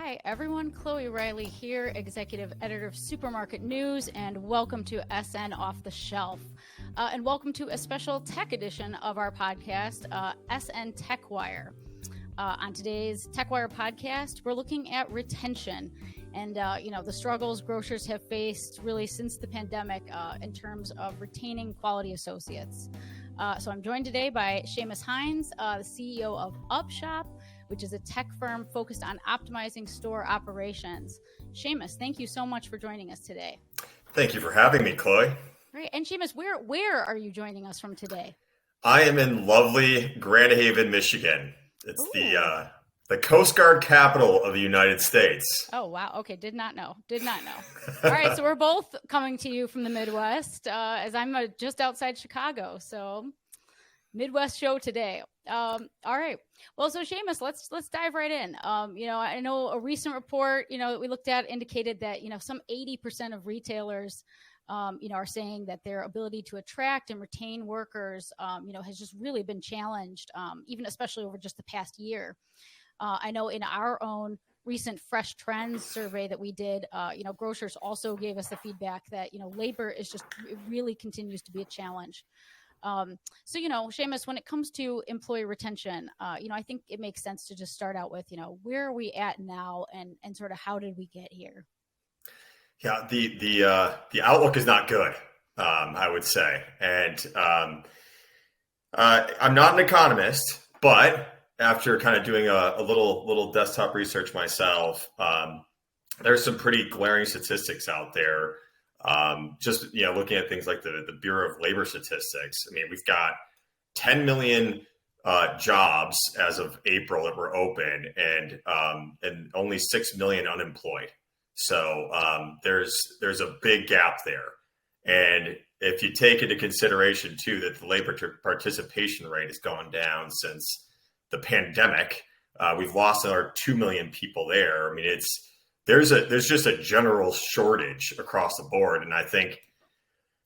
Hi, everyone. Chloe Riley here, Executive Editor of Supermarket News, and welcome to SN Off the Shelf. And welcome to a special tech edition of our podcast, SN Tech Wire. On today's Tech Wire podcast, we're looking at retention and, the struggles grocers have faced really since the pandemic in terms of retaining quality associates. So I'm joined today by Shamus Hines, the CEO of Upshop, which is a tech firm focused on optimizing store operations. Shamus, thank you so much for joining us today. Thank you for having me, Chloe. Great. And Shamus, where are you joining us from today? I am in lovely Grand Haven, Michigan. It's the Coast Guard capital of the United States. Oh, wow. Okay. Did not know. All right. So we're both coming to you from the Midwest, as I'm just outside Chicago. So Midwest show today. All right. Well, so Shamus, let's dive right in. I know a recent report, that we looked at indicated that, some 80% of retailers, are saying that their ability to attract and retain workers, has just really been challenged, even especially over just the past year. I know in our own recent Fresh Trends survey that we did, grocers also gave us the feedback that, labor is just, it really continues to be a challenge. Shamus, when it comes to employee retention, I think it makes sense to just start out with, where are we at now and sort of how did we get here? Yeah, the outlook is not good, I would say. And I'm not an economist, but after kind of doing a little desktop research myself, there's some pretty glaring statistics out there. Looking at things like the Bureau of Labor Statistics. I mean, we've got 10 million jobs as of April that were open, and only 6 million unemployed. So there's a big gap there. And if you take into consideration too that the labor participation rate has gone down since the pandemic, we've lost another 2 million people there. I mean, there's just a general shortage across the board. And I think,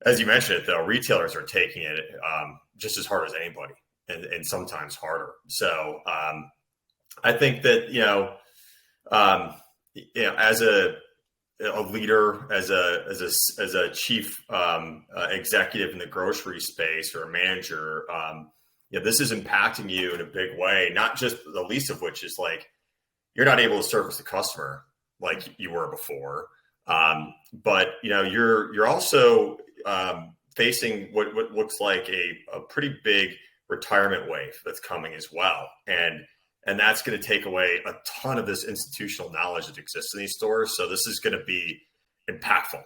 as you mentioned it, though, retailers are taking it just as hard as anybody and sometimes harder. So I think that, as a leader, as a chief executive in the grocery space or a manager, this is impacting you in a big way, not just the least of which is like, you're not able to service the customer like you were before. But you're also facing what looks like a pretty big retirement wave that's coming as well. And that's going to take away a ton of this institutional knowledge that exists in these stores. So this is going to be impactful.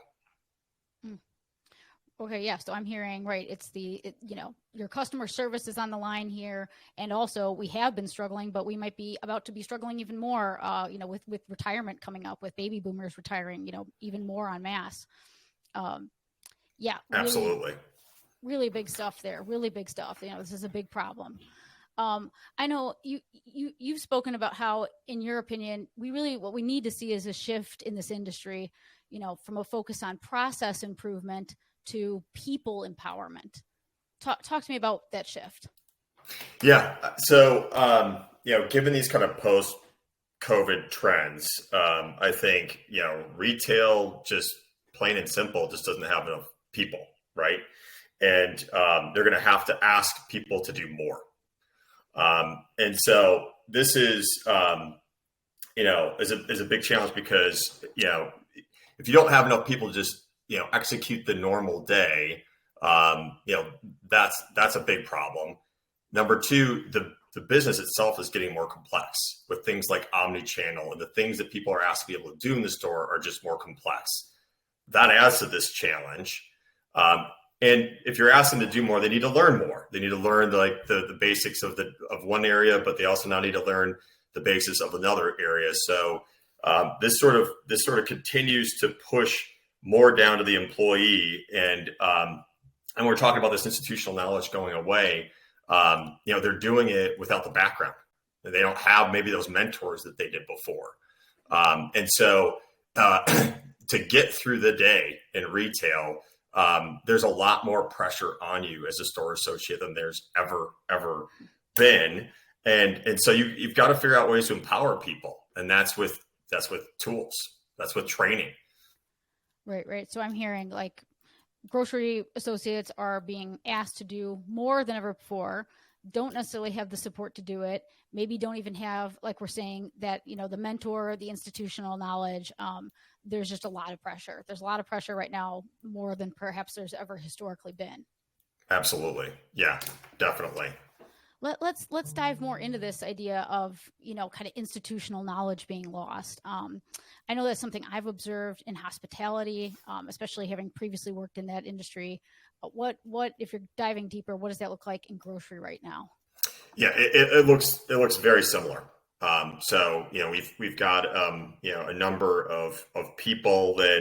Okay, yeah. So I'm hearing, right, it's your customer service is on the line here. And also we have been struggling, but we might be about to be struggling even more, with retirement coming up, with baby boomers retiring, even more en masse. Absolutely. Really big stuff there. Really big stuff. This is a big problem. I know you've spoken about how, in your opinion, what we need to see is a shift in this industry, from a focus on process improvement to people empowerment. Talk to me about that shift. Yeah. So, given these kind of post-COVID trends, I think, retail, just plain and simple, just doesn't have enough people, right? And they're going to have to ask people to do more. And so this is, is a big challenge because, if you don't have enough people to just, execute the normal day, that's a big problem. Number two, the business itself is getting more complex with things like omni-channel, and the things that people are asked to be able to do in the store are just more complex. That adds to this challenge. And if you're asking them to do more, they need to learn more. They need to learn the basics of one area, but they also now need to learn the basics of another area. So this sort of continues to push more down to the employee, and we're talking about this institutional knowledge going away. They're doing it without the background. They don't have maybe those mentors that they did before, and so to get through the day in retail, there's a lot more pressure on you as a store associate than there's ever been, and so you've got to figure out ways to empower people, and that's with That's with tools. That's with training. Right. So I'm hearing like grocery associates are being asked to do more than ever before, don't necessarily have the support to do it, maybe don't even have, like we're saying, that, the mentor, the institutional knowledge. There's just a lot of pressure. There's a lot of pressure right now, more than perhaps there's ever historically been. Absolutely. Yeah, definitely. Let's dive more into this idea of kind of institutional knowledge being lost. I know that's something I've observed in hospitality, especially having previously worked in that industry. What if you're diving deeper, what does that look like in grocery right now? Yeah, it looks very similar. So we've got a number of people that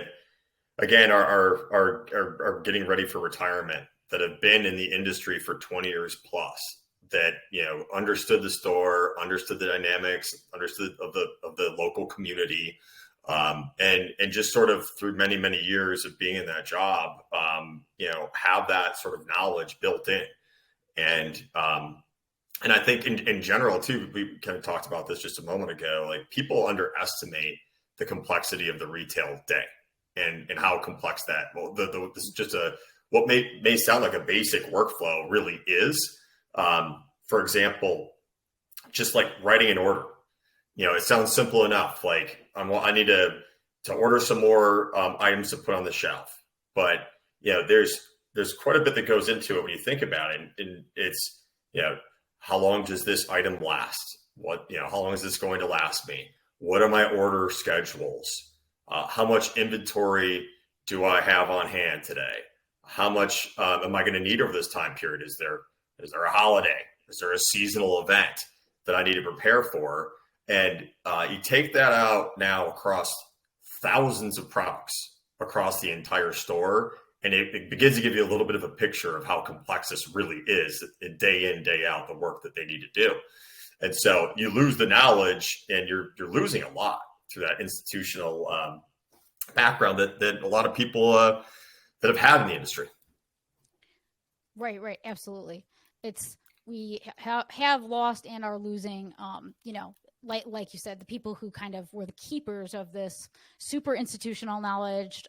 again are getting ready for retirement, that have been in the industry for 20 years plus, that understood the store, understood the dynamics, understood of the local community, and just sort of through many years of being in that job, have that sort of knowledge built in. And I think in general too, we kind of talked about this just a moment ago, like people underestimate the complexity of the retail day and how complex that, this is just what may sound like a basic workflow really is. For example, just like writing an order, it sounds simple enough. Like I need to order some more items to put on the shelf, but there's quite a bit that goes into it when you think about it. And it's, how long does this item last? How long is this going to last me? What are my order schedules? How much inventory do I have on hand today? How much am I going to need over this time period? Is there a holiday? Is there a seasonal event that I need to prepare for? And you take that out now across thousands of products across the entire store, and it begins to give you a little bit of a picture of how complex this really is day in, day out, the work that they need to do. And so you lose the knowledge, and you're losing a lot through that institutional background that a lot of people that have had in the industry. Right. Absolutely. We have lost and are losing, like you said, the people who kind of were the keepers of this super institutional knowledge.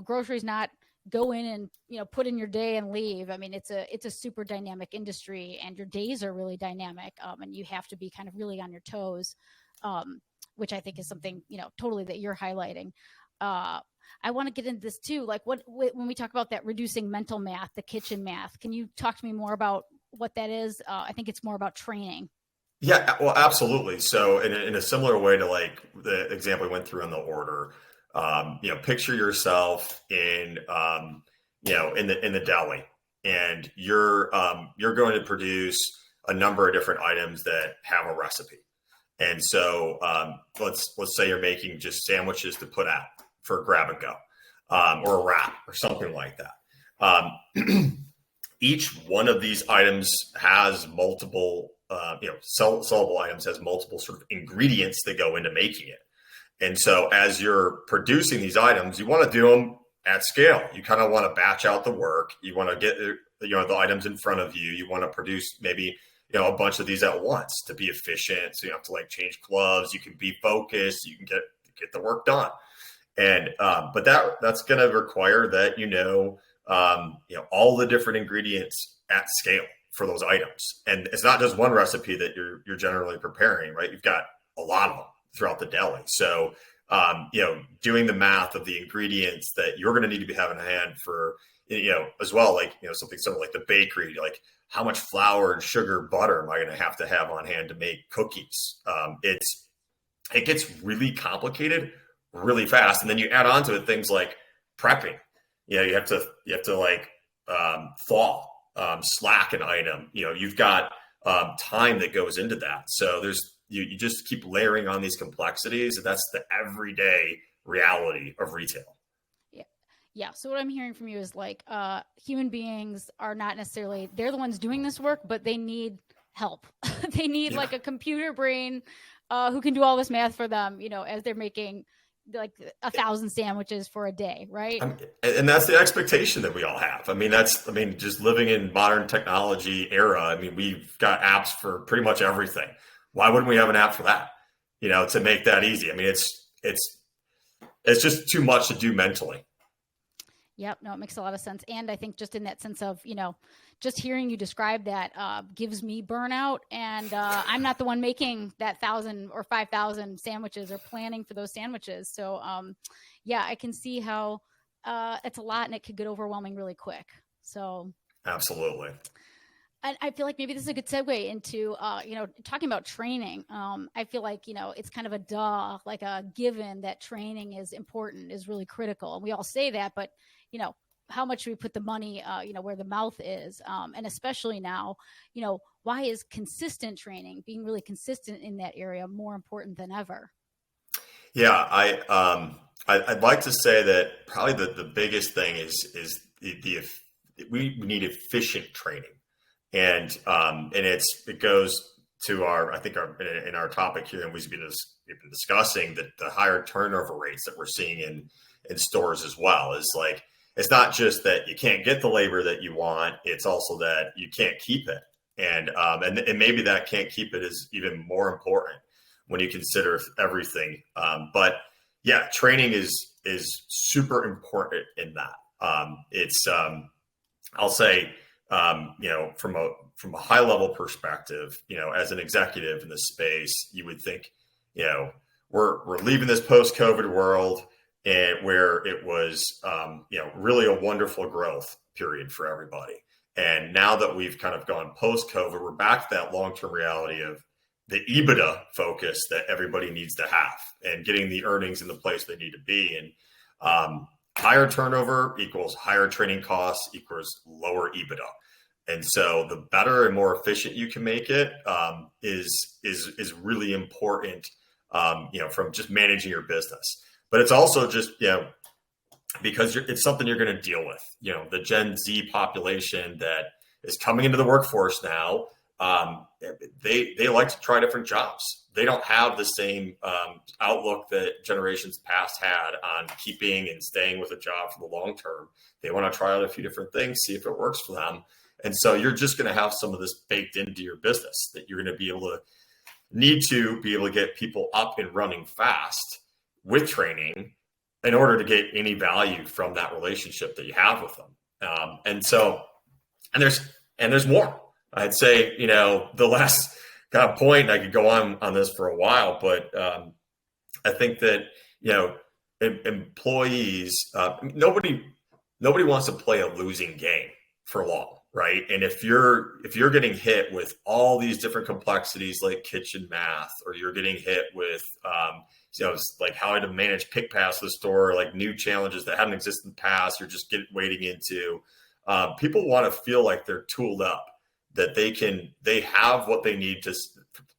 Groceries not go in and put in your day and leave. I mean, it's a super dynamic industry, and your days are really dynamic, and you have to be kind of really on your toes, which I think is something totally that you're highlighting. I want to get into this too. Like when we talk about that reducing mental math, the kitchen math, can you talk to me more about what that is? I think it's more about training. Yeah, well, absolutely. So in a similar way to like the example we went through on the order, picture yourself in the deli, and you're going to produce a number of different items that have a recipe. And so let's say you're making just sandwiches to put out for a grab and go, or a wrap or something like that. Each one of these items has multiple, sellable items, has multiple sort of ingredients that go into making it. And so as you're producing these items, you want to do them at scale. You kind of want to batch out the work. You want to get the items in front of you. You want to produce maybe a bunch of these at once to be efficient. So you don't have to like change gloves. You can be focused. You can get the work done. And but that's going to require that all the different ingredients at scale for those items. And it's not just one recipe that you're generally preparing, right? You've got a lot of them throughout the deli. So doing the math of the ingredients that you're going to need to be having in hand for as well, like something similar like the bakery, like how much flour and sugar, butter am I going to have on hand to make cookies? It gets really complicated really fast. And then you add on to it things like prepping. You have to like thaw, slack an item. You've got time that goes into that. So you just keep layering on these complexities, and that's the everyday reality of retail. Yeah. So what I'm hearing from you is like human beings are not necessarily, they're the ones doing this work, but they need help. They need like a computer brain who can do all this math for them, as they're making like 1,000 sandwiches for a day, right? And that's the expectation that we all have. Just living in modern technology era. We've got apps for pretty much everything. Why wouldn't we have an app for that? to make that easy. I mean, it's just too much to do mentally. Yep. No, it makes a lot of sense. And I think just in that sense of, just hearing you describe that gives me burnout. And I'm not the one making that 1,000 or 5,000 sandwiches or planning for those sandwiches. So, yeah, I can see how it's a lot and it could get overwhelming really quick. So absolutely. And I feel like maybe this is a good segue into, talking about training. I feel like, it's kind of like a given that training is important, is really critical. And we all say that, but, how much do we put the money, where the mouth is? And especially now, why is consistent training, being really consistent in that area, more important than ever? Yeah, I'd like to say that probably the biggest thing is we need efficient training. And it goes to in our topic here, and we've been discussing that the higher turnover rates that we're seeing in stores as well is like, it's not just that you can't get the labor that you want, it's also that you can't keep it. And maybe that can't keep it is even more important when you consider everything. But yeah, training is super important in that. I'll say, from a high level perspective, as an executive in this space, you would think, we're leaving this post-COVID world and where it was, really a wonderful growth period for everybody. And now that we've kind of gone post-COVID, we're back to that long-term reality of the EBITDA focus that everybody needs to have and getting the earnings in the place they need to be. And higher turnover equals higher training costs equals lower EBITDA. And so the better and more efficient you can make it is really important, from just managing your business. But it's also just, because it's something you're going to deal with, the Gen Z population that is coming into the workforce now. They like to try different jobs. They don't have the same outlook that generations past had on keeping and staying with a job for the long term. They want to try out a few different things, see if it works for them. And so you're just going to have some of this baked into your business that you're going to be able to get people up and running fast with training in order to get any value from that relationship that you have with them. And there's more. I'd say, the last kind of point, I could go on this for a while, but I think that, employees, nobody wants to play a losing game for long, right? And if you're getting hit with all these different complexities like kitchen math, or you're getting hit with, like how to manage pick pass the store, like new challenges that haven't existed in the past, you're just wading into, people want to feel like they're tooled up, that they have what they need to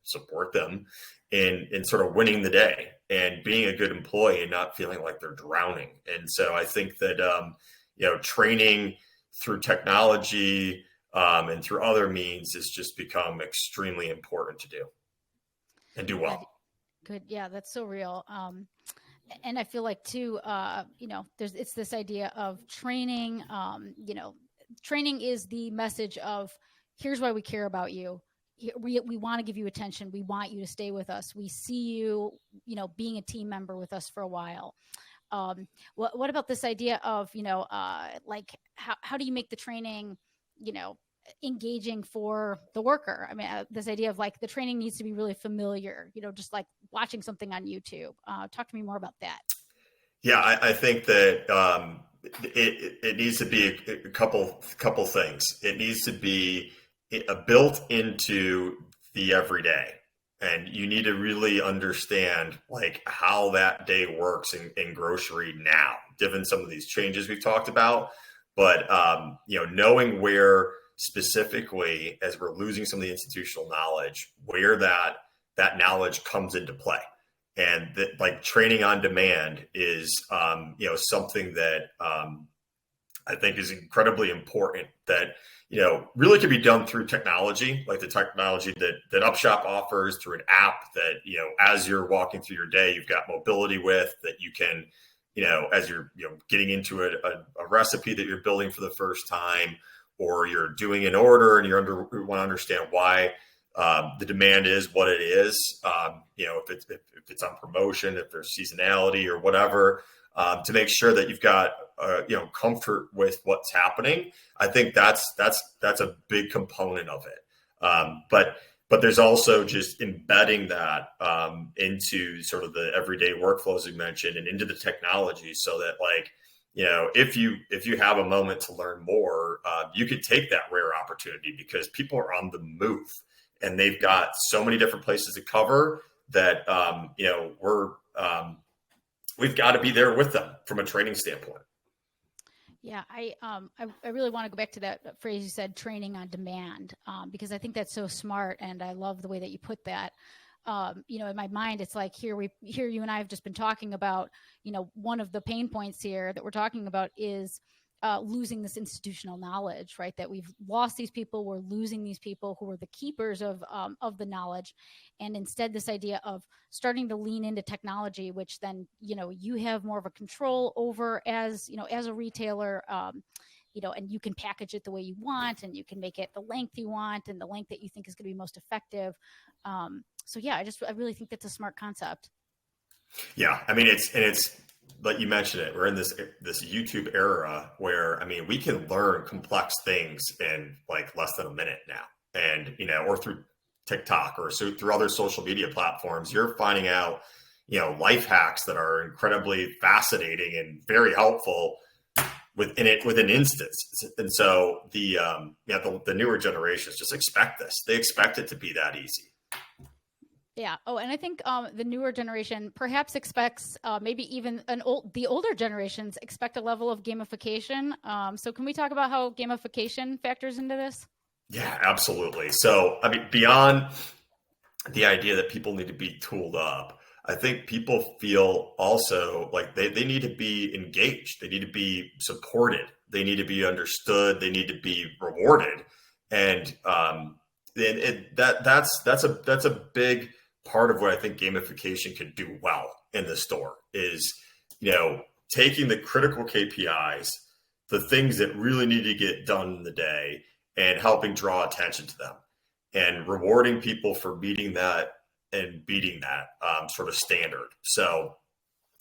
support them in sort of winning the day and being a good employee and not feeling like they're drowning. And so I think that, training through technology and through other means has just become extremely important to do and do well. Good. Yeah, that's so real. And I feel like too, it's this idea of training, training is the message of, here's why we care about you. We want to give you attention. We want you to stay with us. We see you, being a team member with us for a while. What about this idea of, like how do you make the training, engaging for the worker? I mean, this idea of like the training needs to be really familiar, just like watching something on YouTube. Talk to me more about that. Yeah, I think that it needs to be a couple things. It needs to be built into the everyday, and you need to really understand like how that day works in grocery now, given some of these changes we've talked about. But knowing where specifically, as we're losing some of the institutional knowledge, where that knowledge comes into play. And that, like, training on demand is something that I think is incredibly important, that really can be done through technology, like the technology that Upshop offers, through an app that, as you're walking through your day, you've got mobility with, that you can, as you're getting into a recipe that you're building for the first time, or you're doing an order and you want to understand why The demand is what it is. If it's on promotion, if there's seasonality or whatever, to make sure that you've got comfort with what's happening. I think that's a big component of it. But there's also just embedding that into sort of the everyday workflows you mentioned and into the technology, so that if you have a moment to learn more, you could take that rare opportunity, because people are on the move and they've got so many different places to cover that we've got to be there with them from a training standpoint. Yeah, I really want to go back to that phrase you said, training on demand, because I think that's so smart, and I love the way that you put that. In my mind, it's like here you and I have just been talking about, one of the pain points here that we're talking about is losing this institutional knowledge, right? That we've lost these people, we're losing these people who are the keepers of the knowledge, and instead this idea of starting to lean into technology, which then you have more of a control over as a retailer, and you can package it the way you want, and you can make it the length you want and the length that you think is going to be most effective. So yeah, I really think that's a smart concept. Yeah, I mean it's like you mentioned it. We're in this YouTube era where, I mean, we can learn complex things in like less than a minute now, and or through TikTok or through other social media platforms, you're finding out life hacks that are incredibly fascinating and very helpful within instance. And so the newer generations just expect this. They expect it to be that easy. Yeah. Oh, and I think the newer generation perhaps expects maybe even the older generations expect a level of gamification. So can we talk about how gamification factors into this? Yeah, absolutely. So, I mean, beyond the idea that people need to be tooled up, I think people feel also like they need to be engaged. They need to be supported. They need to be understood. They need to be rewarded. And that's a big part of what I think gamification can do well in the store is, taking the critical KPIs, the things that really need to get done in the day, and helping draw attention to them and rewarding people for meeting that and beating that sort of standard. So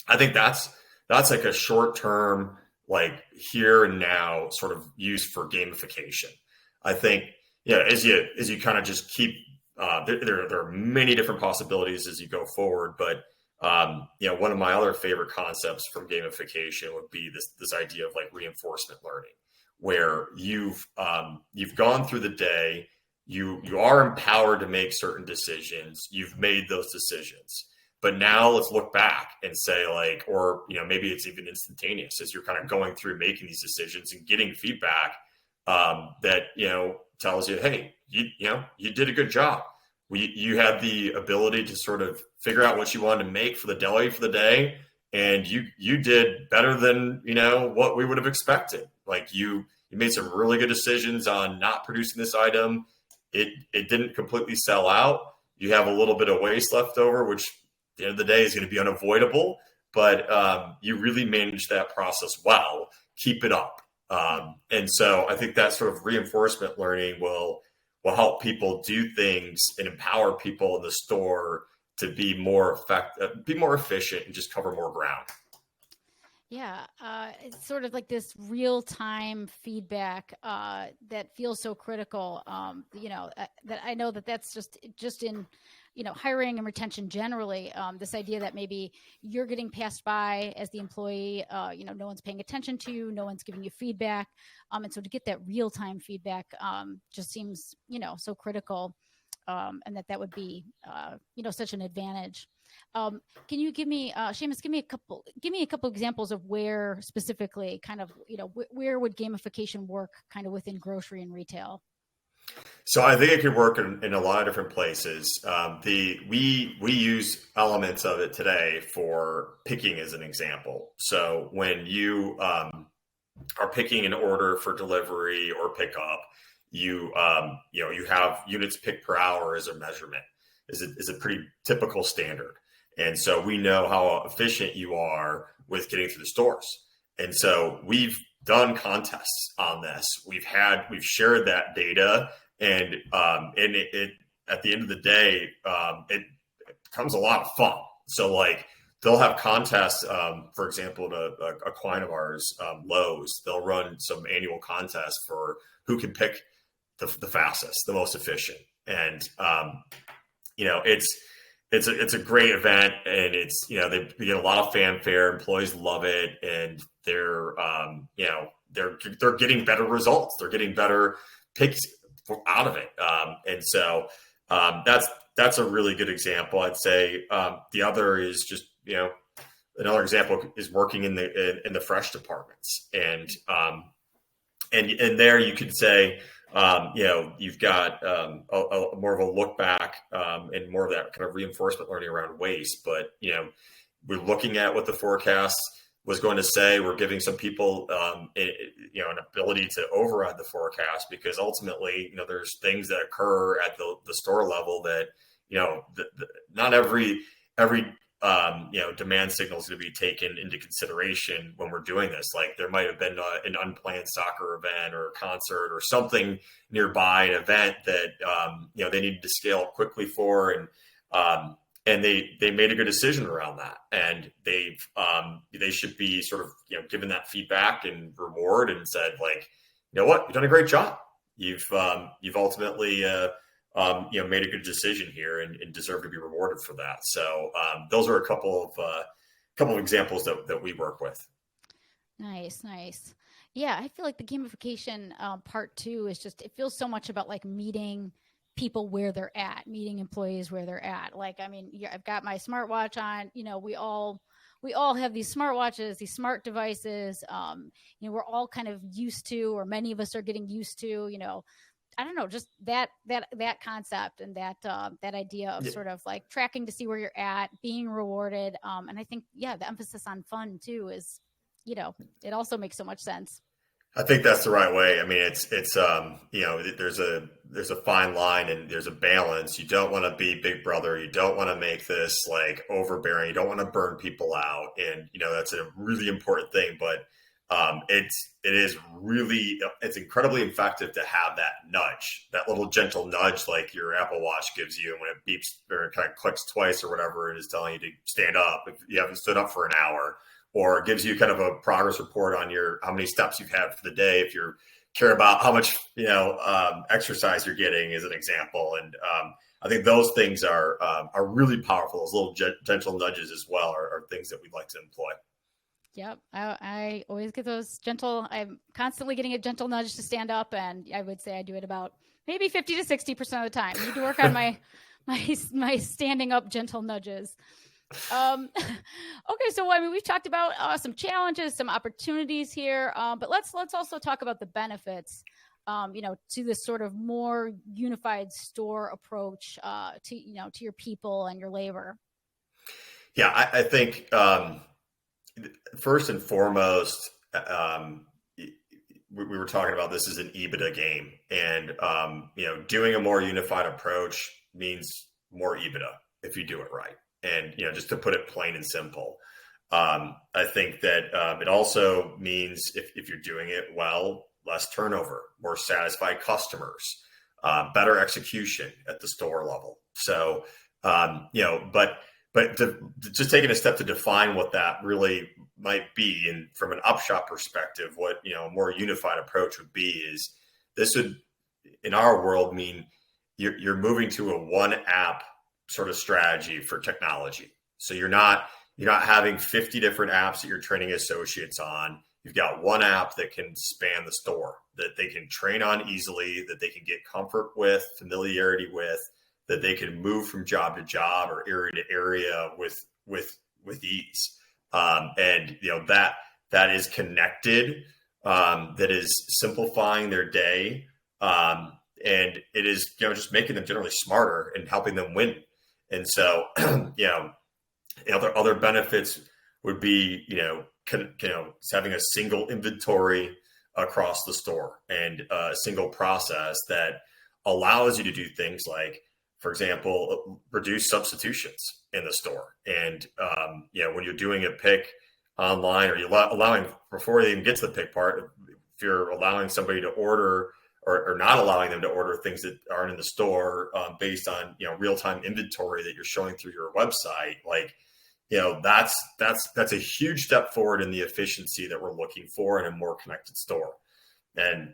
I think that's like a short-term, like here and now sort of use for gamification. I think, as you kind of just keep, there are many different possibilities as you go forward, but one of my other favorite concepts from gamification would be this idea of like reinforcement learning, where you've gone through the day, you are empowered to make certain decisions, you've made those decisions, but now let's look back and say maybe it's even instantaneous as you're kind of going through making these decisions and getting feedback that tells you, hey, you did a good job. You had the ability to sort of figure out what you wanted to make for the deli for the day, and you did better than what we would have expected. Like you made some really good decisions on not producing this item. It didn't completely sell out. You have a little bit of waste left over, which at the end of the day is going to be unavoidable. But you really managed that process well. Keep it up. And so I think that sort of reinforcement learning will help people do things and empower people in the store to be more effective, be more efficient, and just cover more ground. Yeah, it's sort of like this real-time feedback that feels so critical. That I know that's just in hiring and retention generally. This idea that maybe you're getting passed by as the employee, no one's paying attention to you, no one's giving you feedback, and so to get that real-time feedback just seems so critical, and that would be such an advantage. Can you give me, Shamus, give me a couple examples of where specifically kind of, where would gamification work kind of within grocery and retail? So I think it could work in a lot of different places. We use elements of it today for picking as an example. So when you are picking an order for delivery or pickup, you have units picked per hour as a measurement, is a pretty typical standard. And so we know how efficient you are with getting through the stores. And so we've done contests on this. We've shared that data, and at the end of the day, it becomes a lot of fun. So like they'll have contests, for example, a client of ours, Lowe's, they'll run some annual contests for who can pick the fastest, the most efficient. And, it's a great event, and it's, they get a lot of fanfare, employees love it. And they're, they're getting better results. They're getting better picks out of it. And so that's a really good example. I'd say the other is just, another example is working in the fresh departments. And there you could say, you've got more of a look back and more of that kind of reinforcement learning around waste. But, we're looking at what the forecast was going to say. We're giving some people, an ability to override the forecast, because ultimately, there's things that occur at the store level that, not every demand signal is going to be taken into consideration when we're doing this. Like there might have been an unplanned soccer event or a concert or something nearby, an event that, they needed to scale up quickly for. And they made a good decision around that. And they should be sort of, given that feedback and reward and said, like, you know what, you've done a great job. You've ultimately, made a good decision here and deserve to be rewarded for that. So those are a couple of examples that we work with. Nice. Yeah, I feel like the gamification part too is just, it feels so much about like meeting people where they're at, meeting employees where they're at. Like, I mean, I've got my smartwatch on, we all have these smartwatches, these smart devices. We're all kind of used to, or many of us are getting used to, I don't know, just that concept and that idea of sort of like tracking to see where you're at, being rewarded. And I think, the emphasis on fun too is, it also makes so much sense. I think that's the right way. I mean, it's there's a fine line and there's a balance. You don't want to be Big Brother. You don't want to make this like overbearing. You don't want to burn people out. And, that's a really important thing, but it's incredibly effective to have that nudge, that little gentle nudge, like your Apple Watch gives you when it beeps or kind of clicks twice or whatever it is telling you to stand up if you haven't stood up for an hour, or it gives you kind of a progress report on how many steps you've had for the day. If you care about how much, exercise you're getting, as an example. And I think those things are really powerful. Those little gentle nudges as well are things that we'd like to employ. Yep. I always get those gentle, I'm constantly getting a gentle nudge to stand up. And I would say I do it about maybe 50 to 60% of the time. I need to work on my standing up gentle nudges. Okay. So, I mean, we've talked about some challenges, some opportunities here, but let's also talk about the benefits, to this sort of more unified store approach, to your people and your labor. Yeah, I think, first and foremost, we were talking about this as an EBITDA game, and doing a more unified approach means more EBITDA if you do it right. And just to put it plain and simple, I think that it also means if you're doing it well, less turnover, more satisfied customers, better execution at the store level. So But just taking a step to define what that really might be, and from an Upshop perspective, what a more unified approach would be is this would, in our world, mean you're moving to a one app sort of strategy for technology. So you're not having 50 different apps that you're training associates on. You've got one app that can span the store, that they can train on easily, that they can get comfort with, familiarity with, that they can move from job to job or area to area with ease. And that is connected, that is simplifying their day. And it is, just making them generally smarter and helping them win. And so, other benefits would be, having a single inventory across the store and a single process that allows you to do things like, for example, reduce substitutions in the store. And, when you're doing a pick online, or you're allowing, before they even get to the pick part, if you're allowing somebody to order or not allowing them to order things that aren't in the store based on, real-time inventory that you're showing through your website. Like, that's a huge step forward in the efficiency that we're looking for in a more connected store. And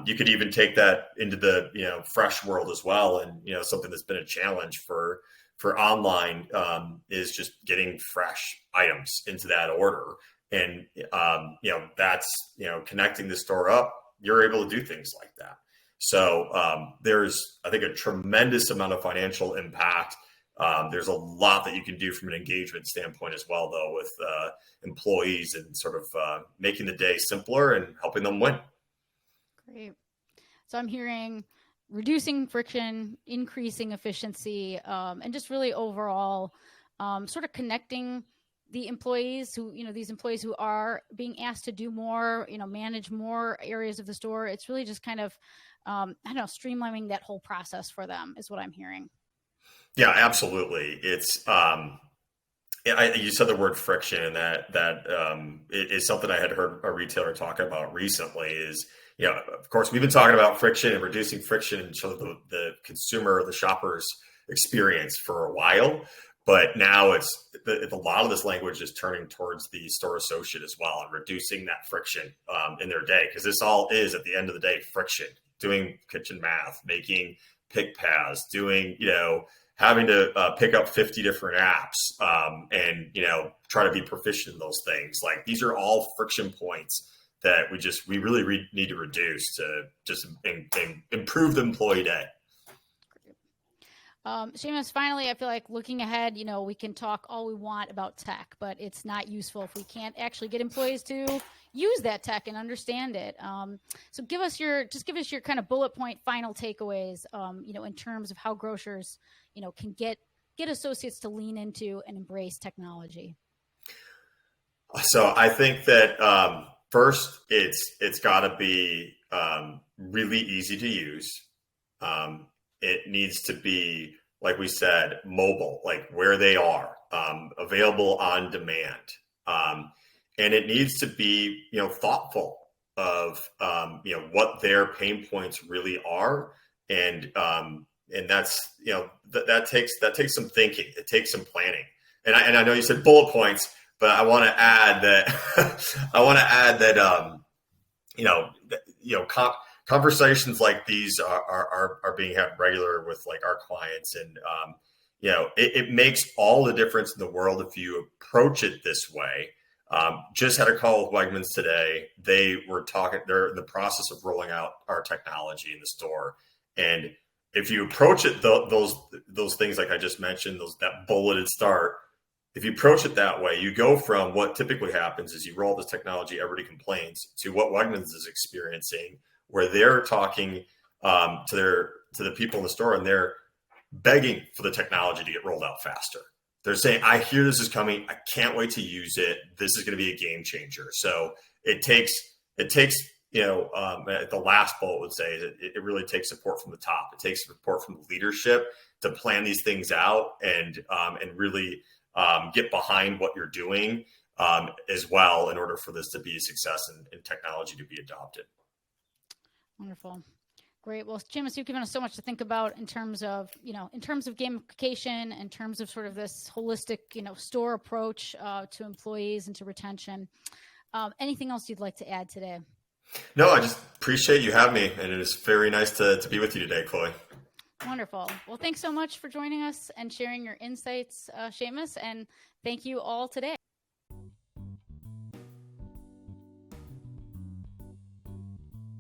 you could even take that into the fresh world as well. And something that's been a challenge for online is just getting fresh items into that order. And that's connecting the store up. You're able to do things like that. So there's, I think, a tremendous amount of financial impact. There's a lot that you can do from an engagement standpoint as well, though, with employees and sort of making the day simpler and helping them win. Great. So I'm hearing reducing friction, increasing efficiency, and just really overall sort of connecting the employees who, these employees who are being asked to do more, manage more areas of the store. It's really just kind of, streamlining that whole process for them is what I'm hearing. Yeah, absolutely. It's, you said the word friction, and that is something I had heard a retailer talk about recently is, of course, we've been talking about friction and reducing friction and sort of the consumer, the shopper's experience for a while. But now a lot of this language is turning towards the store associate as well, and reducing that friction in their day. Because this all is, at the end of the day, friction. Doing kitchen math, making pick paths, doing, having to pick up 50 different apps and, try to be proficient in those things. Like, these are all friction points that we really need to reduce to just improve the employee day. Shamus, finally, I feel like looking ahead, we can talk all we want about tech, but it's not useful if we can't actually get employees to use that tech and understand it. So give us your kind of bullet point final takeaways, in terms of how grocers, can get associates to lean into and embrace technology. So I think that first, it's got to be really easy to use. It needs to be, like we said, mobile, like where they are, available on demand. And it needs to be, thoughtful of, what their pain points really are. And that's, that takes some thinking. It takes some planning. And I know you said bullet points, but I want to add that, conversations like these are being had regular with like our clients, and it makes all the difference in the world if you approach it this way. Just had a call with Wegmans today. They're in the process of rolling out our technology in the store, and if you approach it those things like I just mentioned, that bulleted start. If you approach it that way, you go from what typically happens is you roll this technology, everybody complains, to what Wegmans is experiencing, where they're talking to the people in the store, and they're begging for the technology to get rolled out faster. They're saying, I hear this is coming. I can't wait to use it. This is going to be a game changer. So it takes, the last bullet would say that it really takes support from the top. It takes support from leadership to plan these things out and really get behind what you're doing as well, in order for this to be a success and technology to be adopted. Wonderful. Great. Well, Shamus, you've given us so much to think about in terms of gamification, in terms of sort of this holistic, store approach to employees and to retention. Anything else you'd like to add today? No, I just appreciate you having me, and it is very nice to be with you today, Chloe. Wonderful. Well, thanks so much for joining us and sharing your insights, Shamus, and thank you all today.